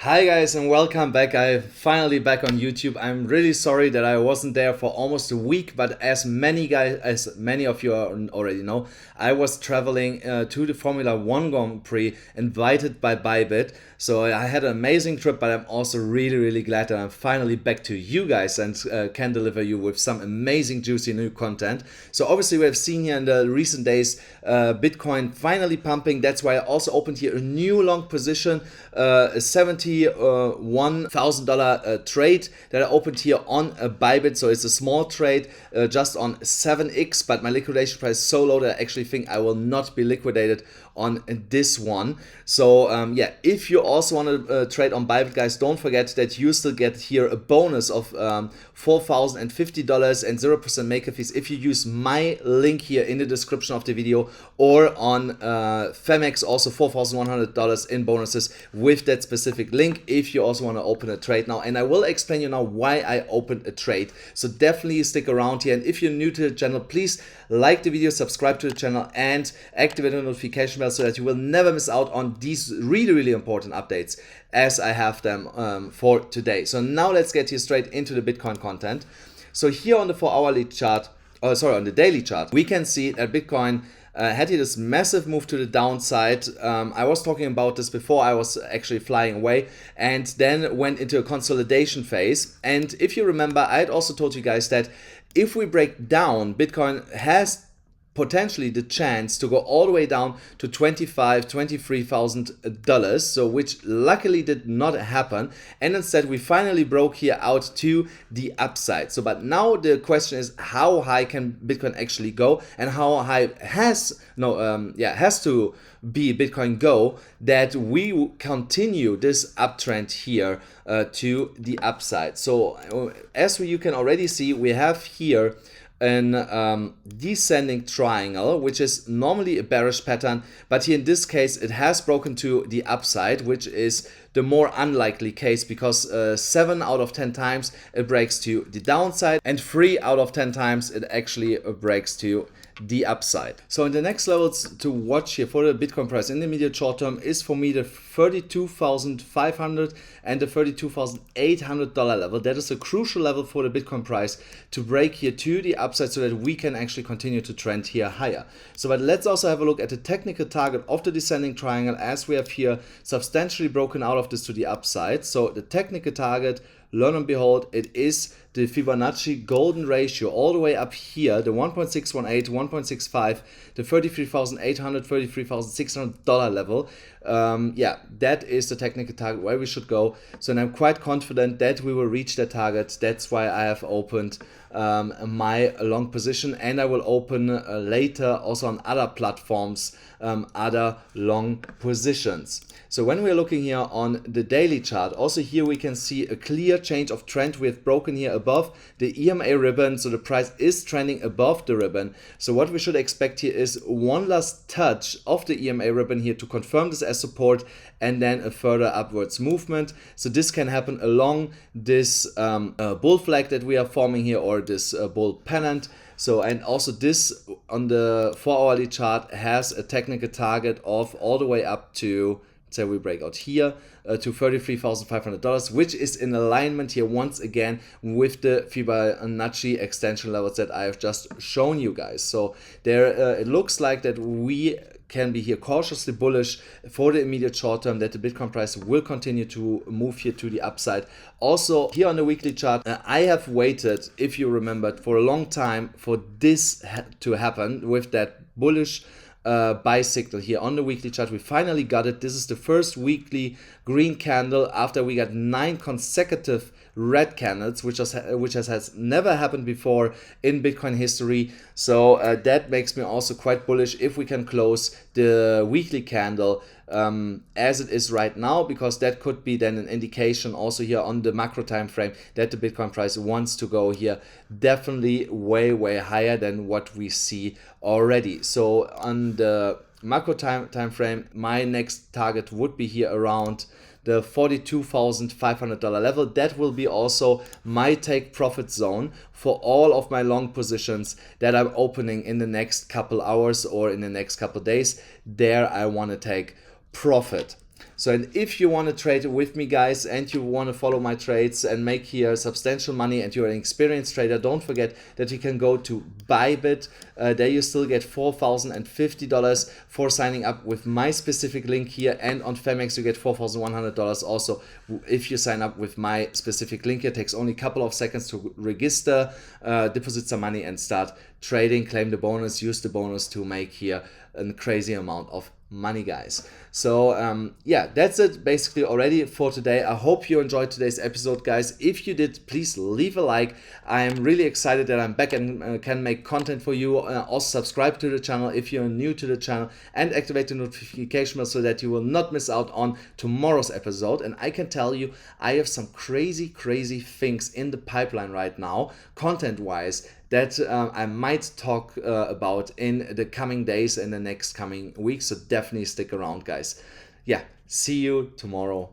Hi guys and welcome back. I'm finally back on YouTube. I'm really sorry that I wasn't there for almost a week, but as many of you already know, I was traveling to the Formula 1 Grand Prix invited by BYBIT. So I had an amazing trip, but I'm also really glad that I'm finally back to you guys and can deliver you with some amazing juicy new content. So obviously we have seen here in the recent days Bitcoin finally pumping. That's why I also opened here a new long position, a $71,000 trade that I opened here on a BYBIT. So it's a small trade just on 7x, but my liquidation price is so low that I actually think I will not be liquidated on this one. So yeah, if you also want to trade on BYBIT, guys, don't forget that you still get here a bonus of $4,050 and 0% maker fees if you use my link here in the description of the video, or on Phemex also $4,100 in bonuses with that specific link if you also want to open a trade now. And I will explain you now why I opened a trade, so definitely stick around here. And if you're new to the channel, please like the video, subscribe to the channel, and activate the notification bell so that you will never miss out on these really important updates as I have them for today. So now let's get here straight into the Bitcoin content. So here on the 4-hourly chart, on the daily chart, we can see that Bitcoin had here this massive move to the downside. I was talking about this before I was actually flying away, and then went into a consolidation phase. And if you remember, I had also told you guys that if we break down, Bitcoin has potentially the chance to go all the way down to $23,000, so which luckily did not happen, and instead we finally broke here out to the upside. So but now the question is, how high can Bitcoin actually go, and how high has to be Bitcoin go that we continue this uptrend here to the upside. So as you can already see, we have here an descending triangle, which is normally a bearish pattern, but here in this case it has broken to the upside, which is the more unlikely case, because 7 out of 10 times it breaks to the downside, and 3 out of 10 times it actually breaks to the upside. So in the next levels to watch here for the Bitcoin price in the immediate short term is for me the $32,500 and the $32,800 level. That is a crucial level for the Bitcoin price to break here to the upside so that we can actually continue to trend here higher. So but let's also have a look at the technical target of the descending triangle, as we have here substantially broken out of this to the upside. So the technical target, lo and behold, it is the Fibonacci golden ratio all the way up here, the 1.618, 1.65, the $33,800, $33,600 level. Yeah, that is the technical target where we should go. So and I'm quite confident that we will reach that target. That's why I have opened my long position, and I will open later also on other platforms other long positions. So when we're looking here on the daily chart, also here we can see a clear change of trend. We have broken here above the EMA ribbon, so the price is trending above the ribbon. So what we should expect here is one last touch of the EMA ribbon here to confirm this as support, and then a further upwards movement. So this can happen along this bull flag that we are forming here, or this bull pennant. So, and also this on the 4-hourly chart has a technical target of all the way up to, say we break out here to $33,500, which is in alignment here once again with the Fibonacci extension levels that I have just shown you guys. So there it looks like that we can be here cautiously bullish for the immediate short term, that the Bitcoin price will continue to move here to the upside. Also here on the weekly chart, I have waited, if you remembered, for a long time for this to happen with that bullish buy signal here on the weekly chart. We finally got it. This is the first weekly green candle after we got 9 consecutive red candles, which has never happened before in Bitcoin history. So that makes me also quite bullish if we can close the weekly candle as it is right now, because that could be then an indication also here on the macro time frame that the Bitcoin price wants to go here definitely way higher than what we see already. So on the macro time frame, my next target would be here around the $42,500 level. That will be also my take profit zone for all of my long positions that I'm opening in the next couple hours or in the next couple days. There I want to take profit. So, and if you want to trade with me, guys, and you want to follow my trades and make here substantial money, and you're an experienced trader, don't forget that you can go to BYBIT. There you still get $4,050 for signing up with my specific link here, and on Phemex you get $4,100 also if you sign up with my specific link. It takes only a couple of seconds to register, deposit some money, and start trading. Claim the bonus, use the bonus to make here a crazy amount of money, guys. So yeah, that's it basically already for today. I hope you enjoyed today's episode, guys. If you did, please leave a like. I am really excited that I'm back and can make content for you. Also subscribe to the channel if you're new to the channel, and activate the notification bell so that you will not miss out on tomorrow's episode. And I can tell you, I have some crazy things in the pipeline right now, content wise, that I might talk about in the coming days and the next coming weeks. So definitely stick around, guys. Yeah, see you tomorrow.